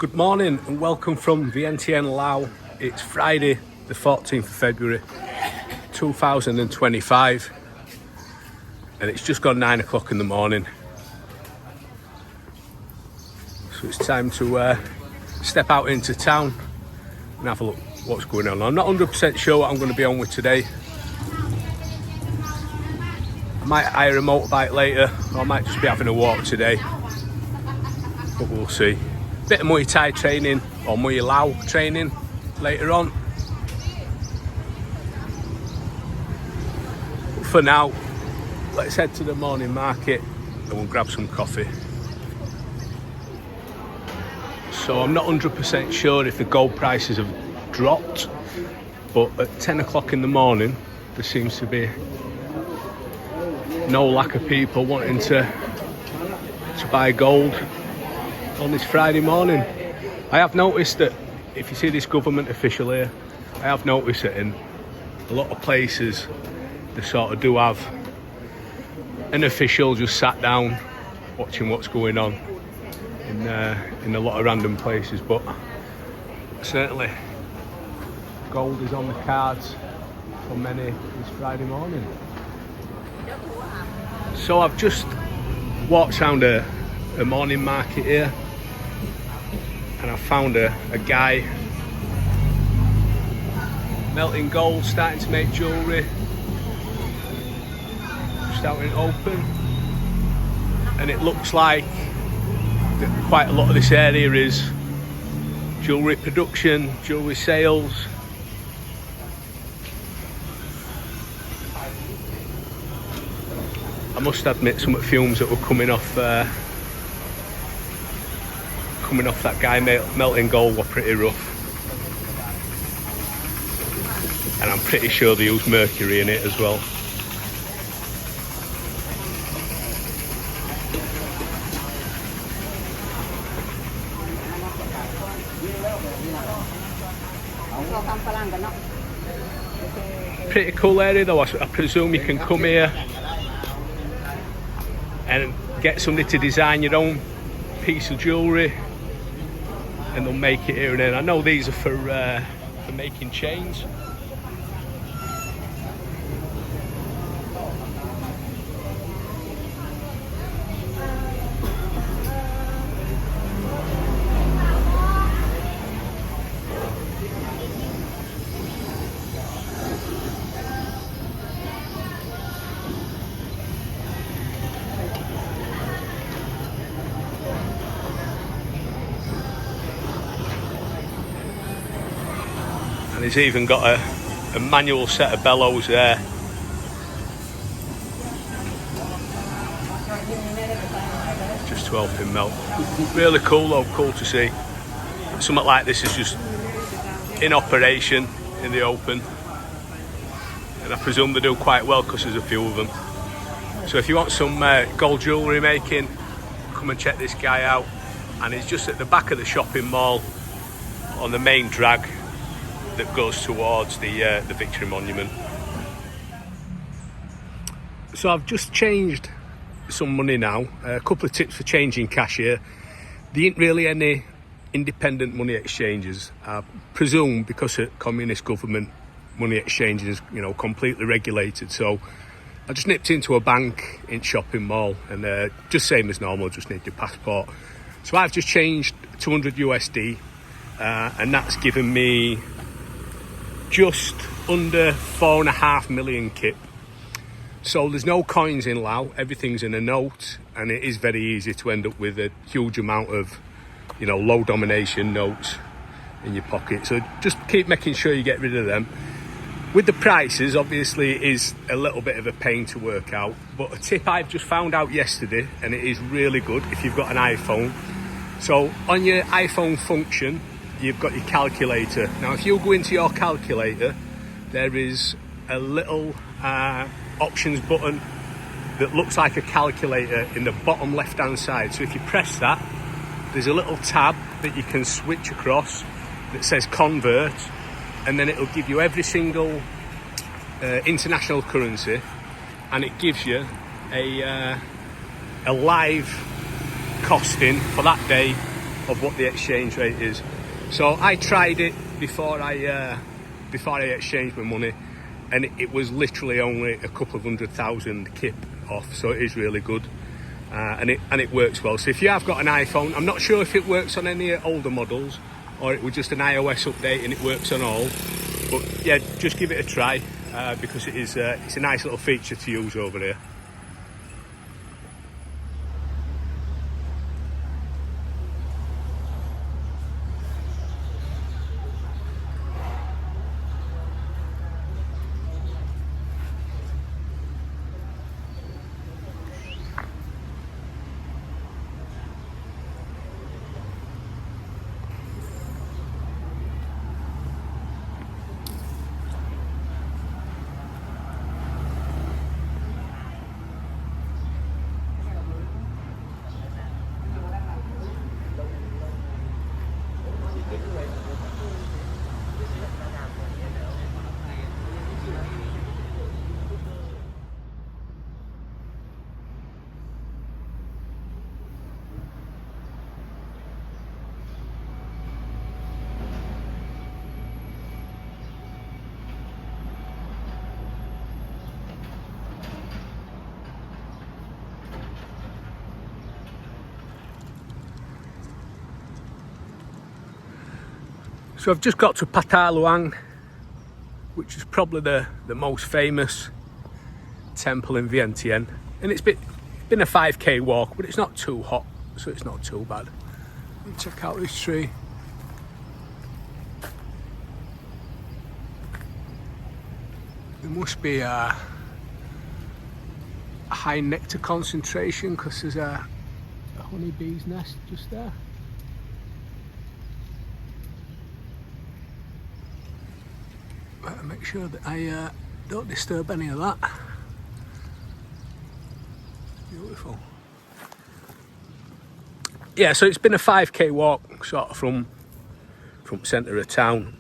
Good morning and welcome from Vientiane Lao. It's Friday the 14th of February 2025 and it's just gone 9 o'clock in the morning. So it's time to step out into town and have a look what's going on. I'm not 100% sure what I'm going to be on with today. I might hire a motorbike later or I might just be having a walk today, but we'll see. Bit of Muay Thai training or Muay Lao training later on. But for now, let's head to the morning market and we'll grab some coffee. So I'm not 100% sure if the gold prices have dropped, but at 10 o'clock in the morning there seems to be no lack of people wanting to buy gold on this Friday morning. I have noticed that if you see this government official here, I have noticed that in a lot of places they sort of do have an official just sat down watching what's going on in a lot of random places, but certainly gold is on the cards for many this Friday morning. So I've just walked around a morning market here and I found a guy melting gold, starting to make jewellery just out in open, and it looks like that quite a lot of this area is jewellery production, jewellery sales. I must admit some of the fumes that were coming off that guy melting gold were pretty rough, and I'm pretty sure they use mercury in it as well. Pretty cool area though. I presume you can come here and get somebody to design your own piece of jewellery and they'll make it here and then. I know these are for making chains. And he's even got a manual set of bellows there. Just to help him melt. Really cool though, cool to see. Something like this is just in operation in the open. And I presume they do quite well because there's a few of them. So if you want some gold jewellery making, come and check this guy out. And it's just at the back of the shopping mall on the main drag that goes towards the Victory Monument. So I've just changed some money now. A couple of tips for changing cash here. There ain't really any independent money exchanges. I presume because of communist government, money exchanges, completely regulated. So I just nipped into a bank in shopping mall and just same as normal, just need your passport. So I've just changed 200 USD and that's given me just under 4.5 million kip. So there's no coins in Lao, everything's in a note, and it is very easy to end up with a huge amount of low domination notes in your pocket. So just keep making sure you get rid of them. With the prices, obviously it is a little bit of a pain to work out, but a tip I've just found out yesterday, and it is really good if you've got an iPhone. So on your iPhone function, you've got your calculator. Now if you go into your calculator, there is a little options button that looks like a calculator in the bottom left hand side. So if you press that, there's a little tab that you can switch across that says convert, and then it'll give you every single international currency, and it gives you a live costing for that day of what the exchange rate is. So I tried it before I exchanged my money, and it was literally only a couple of 100,000 kip off, so it is really good. And it works well. So if you have got an iPhone, I'm not sure if it works on any older models or it was just an iOS update and it works on all, but yeah, just give it a try because it's a nice little feature to use over here. So I've just got to Pha That Luang, which is probably the most famous temple in Vientiane, and it's been a 5k walk, but it's not too hot, so it's not too bad. Check out this tree. There must be a high nectar concentration because there's a honeybee's nest just there. Better make sure that I don't disturb any of that. Beautiful. Yeah, so it's been a 5k walk sort of from centre of town.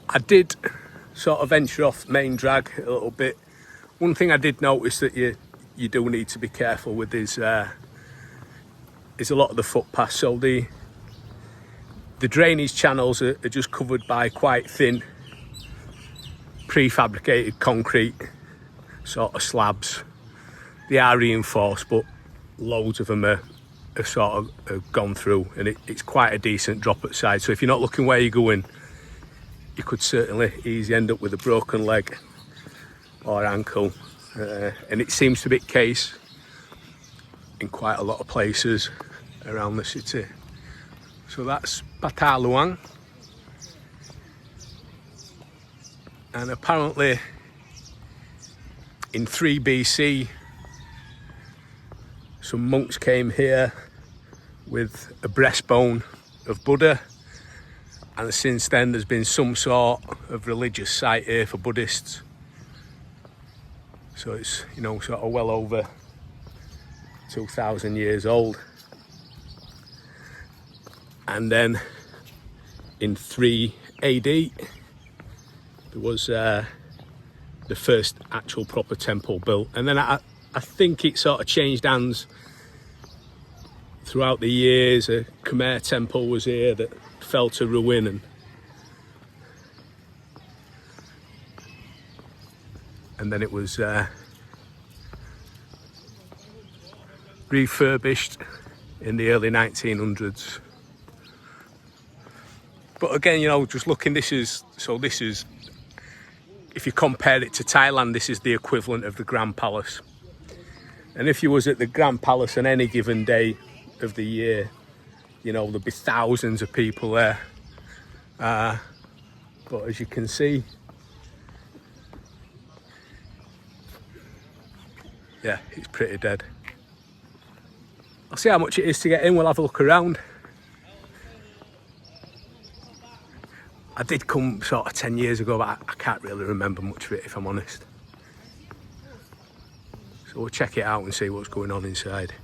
I did sort of venture off main drag a little bit. One thing I did notice that you do need to be careful with is a lot of the footpaths. So the drainage channels are just covered by quite thin prefabricated concrete sort of slabs. They are reinforced, but loads of them are sort of gone through, and it's quite a decent drop at side. So if you're not looking where you're going, you could certainly easily end up with a broken leg or ankle, and it seems to be the case in quite a lot of places around the city. So that's Pha That Luang, and apparently in 3 BC some monks came here with a breastbone of Buddha, and since then there's been some sort of religious site here for Buddhists. So it's, you know, sort of well over 2,000 years old. And then in 3 AD there was the first actual proper temple built, and then I think it sort of changed hands throughout the years. A Khmer temple was here that fell to ruin, and then it was refurbished in the early 1900s. But again, you know, just looking, this is, if you compare it to Thailand, this is the equivalent of the Grand Palace. And if you was at the Grand Palace on any given day of the year, you know, there'd be thousands of people there. But as you can see, yeah, it's pretty dead. I'll see how much it is to get in. We'll have a look around. I did come sort of 10 years ago, but I can't really remember much of it, if I'm honest. So we'll check it out and see what's going on inside.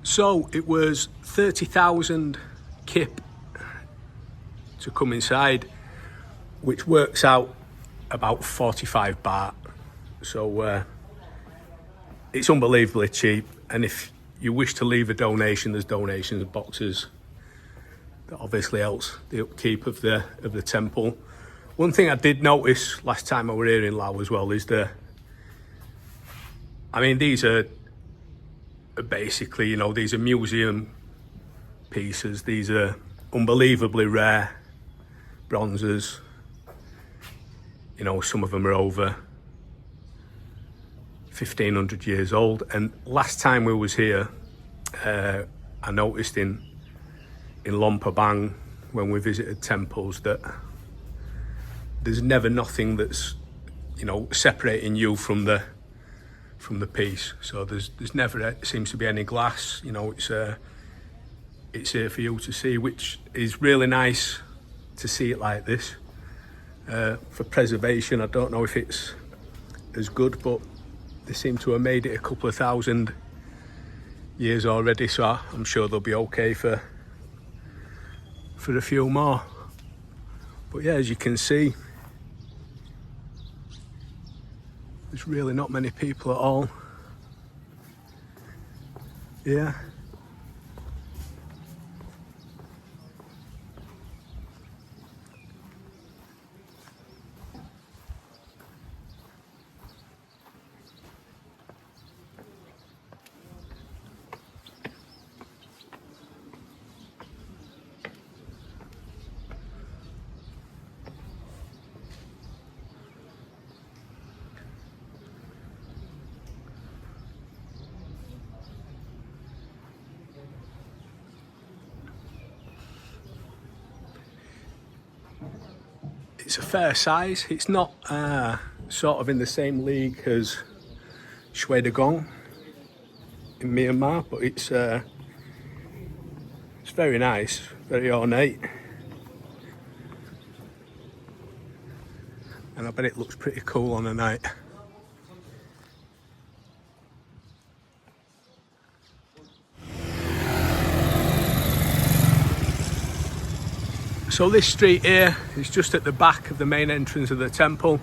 So it was 30,000 kip to come inside, which works out about 45 baht. So it's unbelievably cheap, and if you wish to leave a donation, there's donations boxes. That obviously helps the upkeep of the temple. One thing I did notice last time I were here in Laos as well is these are basically, these are museum pieces. These are unbelievably rare bronzes. Some of them are over 1,500 years old. And last time we was here, I noticed in Luang Prabang, when we visited temples, that there's never nothing that's separating you from the piece. So there's never seems to be any glass. It's here for you to see, which is really nice to see it like this. For preservation, I don't know if it's as good, but they seem to have made it a couple of thousand years already, so I'm sure they'll be okay for a few more. But yeah, as you can see, there's really not many people at all. Yeah. It's a fair size. It's not sort of in the same league as Shwe De Gong in Myanmar, but it's very nice, very ornate, and I bet it looks pretty cool on a night. So this street here is just at the back of the main entrance of the temple,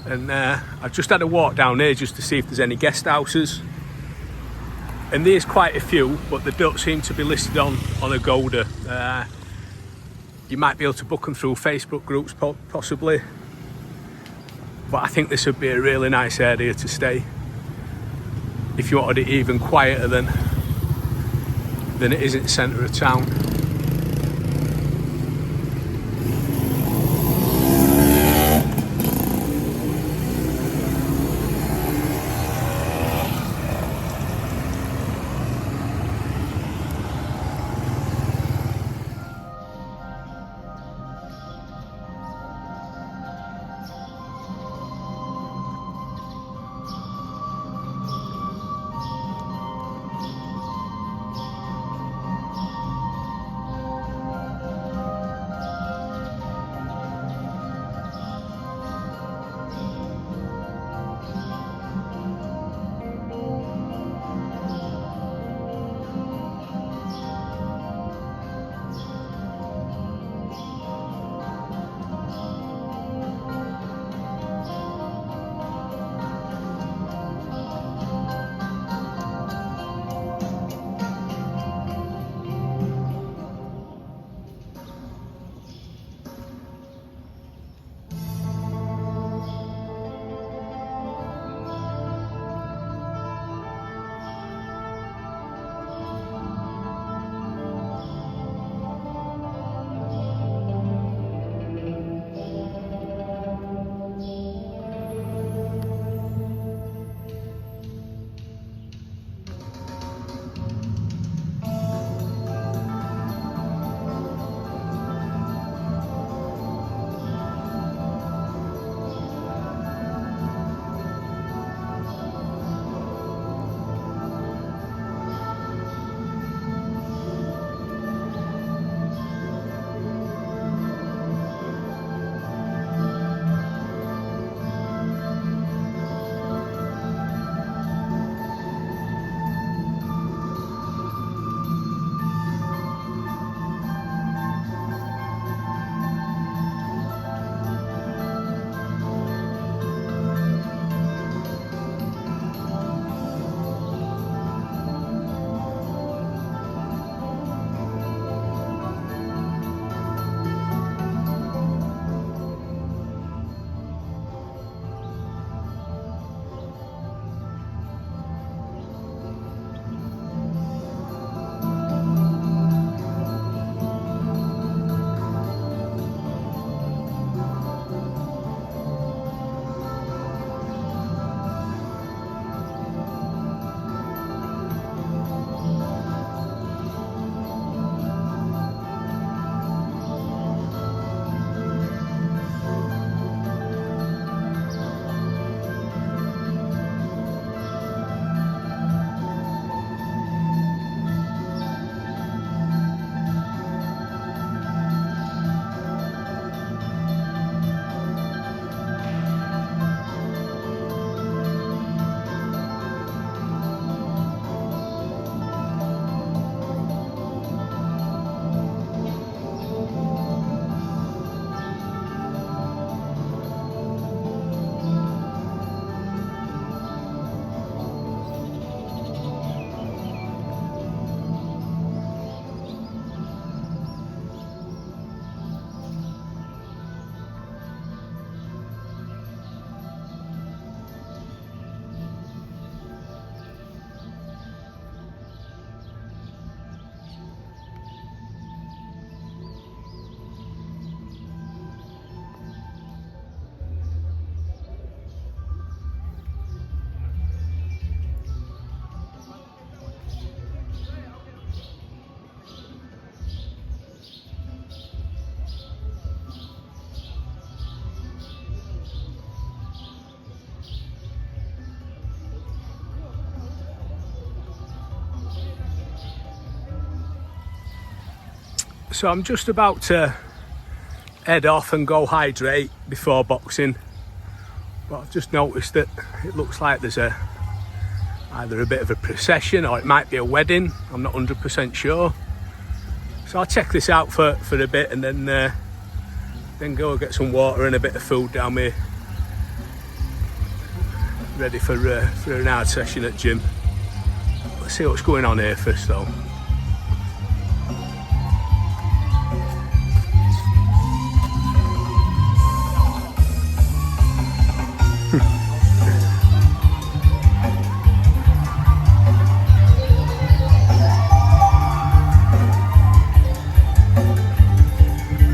and I've just had a walk down here just to see if there's any guest houses, and there's quite a few, but they don't seem to be listed on Agoda. You might be able to book them through Facebook groups possibly, but I think this would be a really nice area to stay if you wanted it even quieter than it is in the centre of town. So I'm just about to head off and go hydrate before boxing, but I've just noticed that it looks like there's either a bit of a procession or it might be a wedding. I'm not 100% sure, so I'll check this out for a bit and then go get some water and a bit of food down here, ready for an hard session at gym. Let's see what's going on here first though.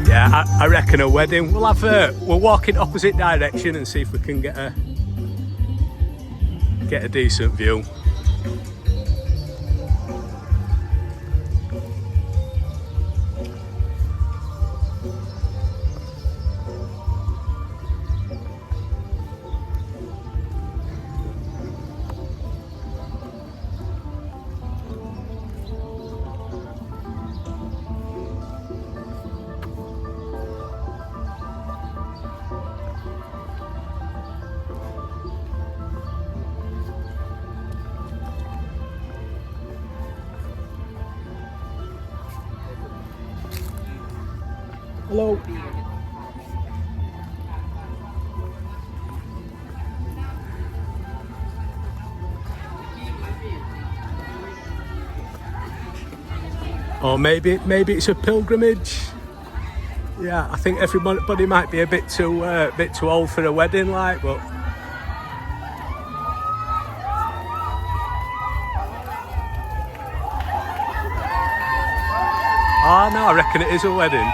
Yeah, I reckon a wedding. We'll walk in opposite direction and see if we can get a decent view. Hello. Or maybe it's a pilgrimage. Yeah, I think everybody might be a bit too old for a wedding, like, but. Oh no, I reckon it is a wedding.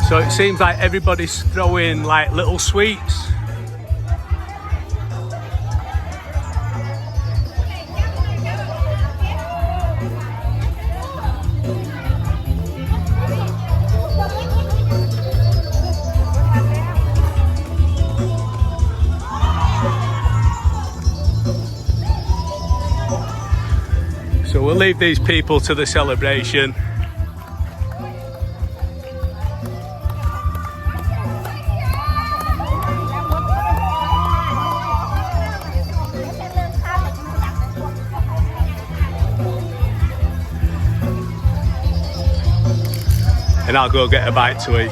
So it seems like everybody's throwing like little sweets. So we'll leave these people to the celebration. And I'll go get a bite to eat.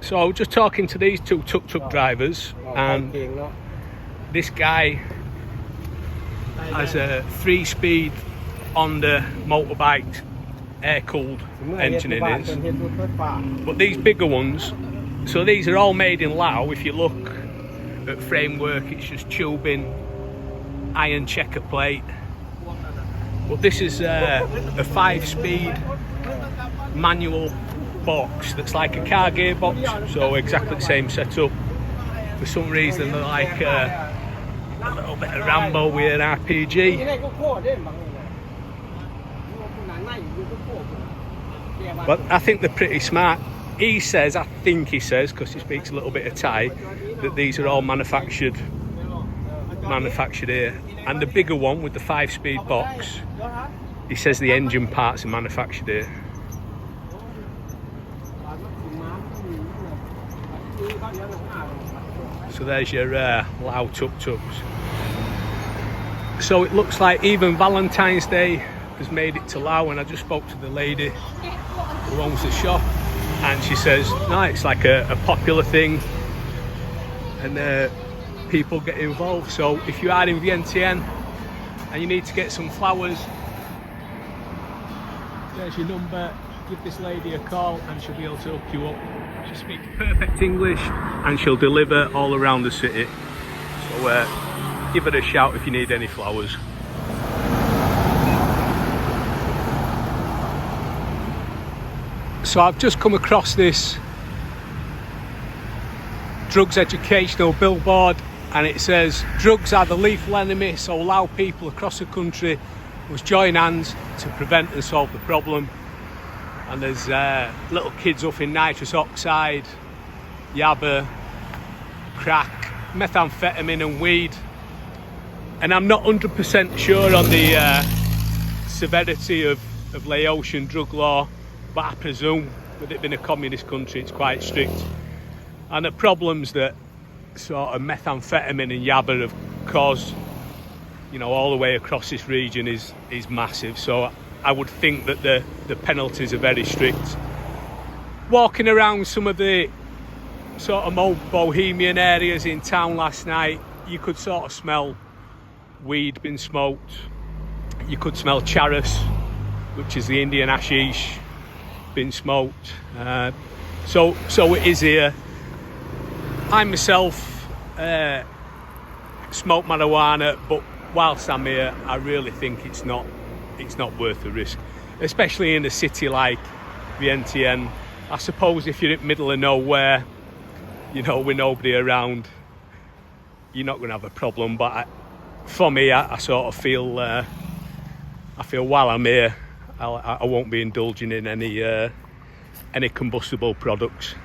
So I was just talking to these two tuk-tuk drivers, and this guy has a 3-speed Honda motorbike air-cooled engine in his. But these bigger ones, so these are all made in Laos. If you look at framework, it's just tubing, iron checker plate. But this is a 5-speed manual box that's like a car gearbox, so exactly the same setup. For some reason they're like a little bit of Rambo with an RPG. But I think they're pretty smart. He says, because he speaks a little bit of Thai, that these are all manufactured here. And the bigger one with the 5-speed box, he says the engine parts are manufactured here. So there's your Lao tuk-tuks. So it looks like even Valentine's Day has made it to Laos, and I just spoke to the lady who owns the shop, and she says no, it's like a popular thing, and people get involved. So if you are in Vientiane and you need to get some flowers, there's your number. Give this lady a call and she'll be able to hook you up. She speaks perfect English and she'll deliver all around the city. So give her a shout if you need any flowers. So I've just come across this drugs educational billboard, and it says drugs are the lethal enemy, so Lao people across the country must join hands to prevent and solve the problem. And there's little kids huffing nitrous oxide, yabba, crack, methamphetamine and weed. And I'm not 100% sure on the severity of Laotian drug law, but I presume with it being a communist country it's quite strict. And the problems that sort of methamphetamine and yabba have caused, you know, all the way across this region is massive. So I would think that the penalties are very strict. Walking around some of the sort of more bohemian areas in town last night, you could sort of smell weed being smoked. You could smell charas, which is the Indian hashish, being smoked. So it is here. I myself smoke marijuana, but whilst I'm here, I really think it's not worth the risk, especially in a city like Vientiane. I suppose if you're in the middle of nowhere, you know, with nobody around, you're not going to have a problem. But for me, I sort of feel while I'm here, I won't be indulging in any combustible products.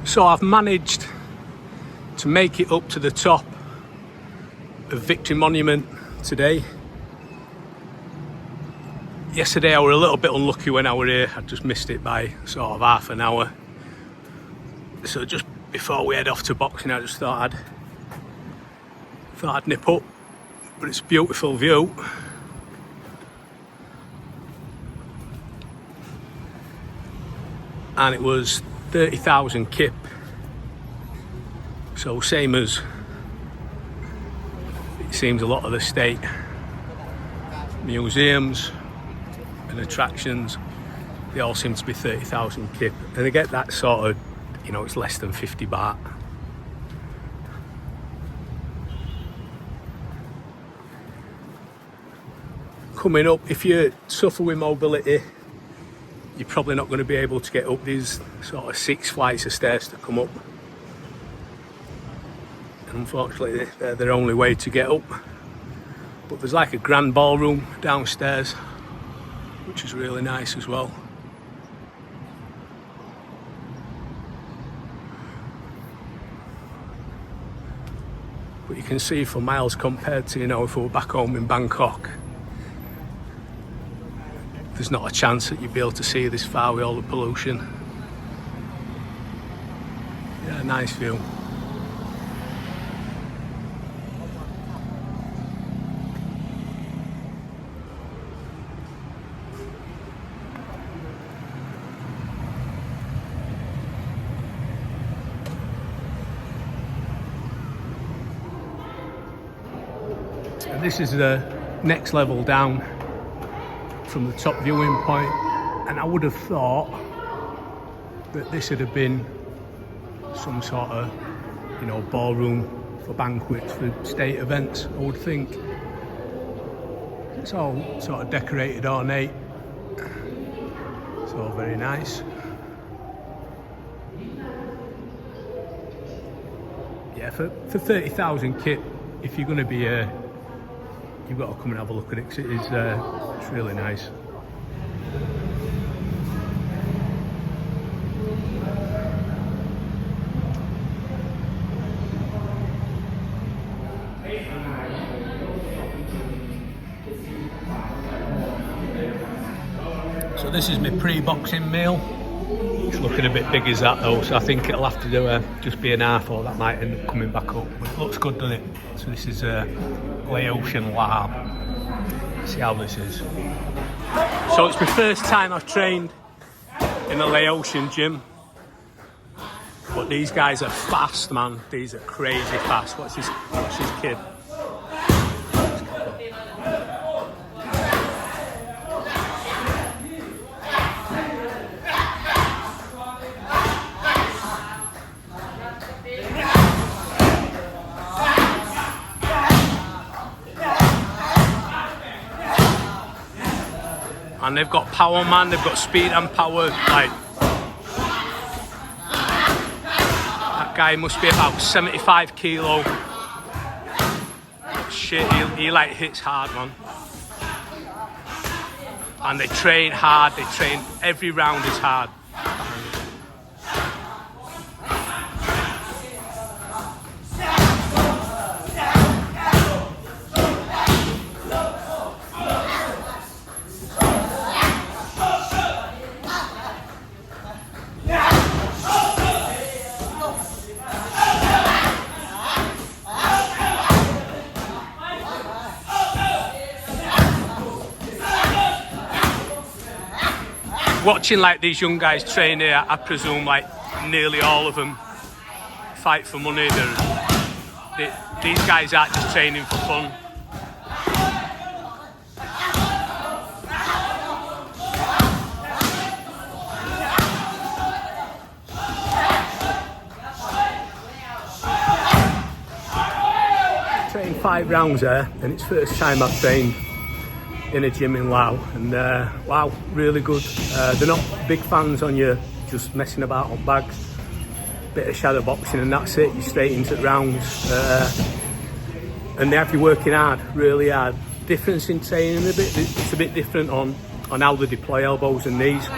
So I've managed to make it up to the top of Victory Monument today. Yesterday I were a little bit unlucky when I were here. I just missed it by sort of half an hour. So just before we head off to boxing, I just thought I'd nip up. But it's a beautiful view. And it was 30,000 kip, so same as it seems a lot of the state museums and attractions, they all seem to be 30,000 kip, and they get that sort of, you know, it's less than 50 baht. Coming up, if you suffer with mobility, you're probably not going to be able to get up these sort of 6 flights of stairs to come up. And unfortunately, they're their only way to get up. But there's like a grand ballroom downstairs, which is really nice as well. But you can see for miles compared to, you know, if we were back home in Bangkok, there's not a chance that you'd be able to see this far with all the pollution. Yeah, nice view. And this is the next level down from the top viewing point, and I would have thought that this would have been some sort of, you know, ballroom for banquets, for state events, I would think. It's all sort of decorated, ornate. It's all very nice. Yeah, for 30,000 kip, if you're going to be here, you've got to come and have a look at it, because it's really nice. this is my pre-boxing meal. It's looking a bit big as that though, so I think it'll have to do just be an half, or that might end up coming back up. But it looks good, doesn't it? So this is Laotian Lao. See how this is. So it's my first time I've trained in a Laotian gym. But these guys are fast, man. These are crazy fast. Watch this kid. And they've got power, man. They've got speed and power. Like, that guy must be about 75 kilo. But shit, he like hits hard, man. And they train hard. They train, every round is hard. Watching like these young guys train here, I presume like nearly all of them fight for money. These guys aren't just training for fun. Trained 5 rounds there, and it's first time I've trained in a gym in Laos, and wow, really good. They're not big fans on you just messing about on bags. Bit of shadow boxing and that's it. You're straight into the rounds, and they have you working hard, really hard. Difference in training a bit. It's a bit different on how they deploy elbows and knees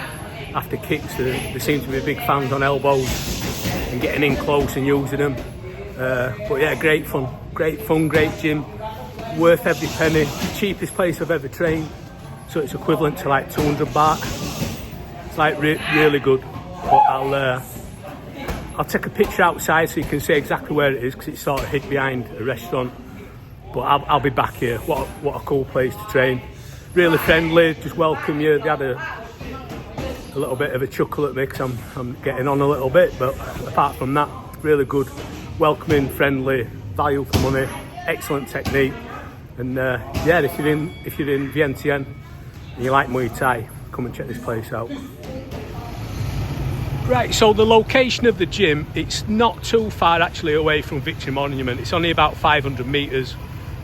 after kicks. They seem to be big fans on elbows and getting in close and using them. But yeah, great fun, great gym. Worth every penny. Cheapest place I've ever trained, so it's equivalent to like 200 baht. It's like really good. But I'll take a picture outside so you can see exactly where it is, because it's sort of hid behind a restaurant. But I'll be back here. What a cool place to train. Really friendly, just welcome you. They had a little bit of a chuckle at me because I'm getting on a little bit, but apart from that, really good, welcoming, friendly, value for money, excellent technique. And yeah, if you're in Vientiane and you like Muay Thai, come and check this place out. Right, so the location of the gym, it's not too far actually away from Victory Monument. It's only about 500 metres.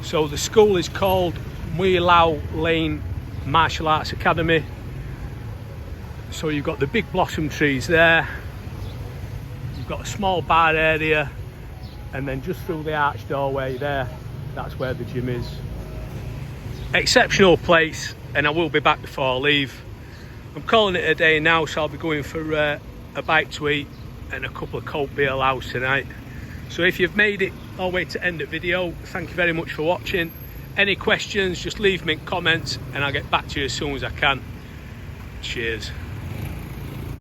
So the school is called Muay Lao Lane Martial Arts Academy. So you've got the big blossom trees there. You've got a small bar area, and then just through the arch doorway there, that's where the gym is. Exceptional place, and I will be back before I leave. I'm calling it a day now, so I'll be going for a bite to eat and a couple of cold beer Laos tonight. So if you've made it all the way to end the video, thank you very much for watching. Any questions, just leave me in comments and I'll get back to you as soon as I can. Cheers.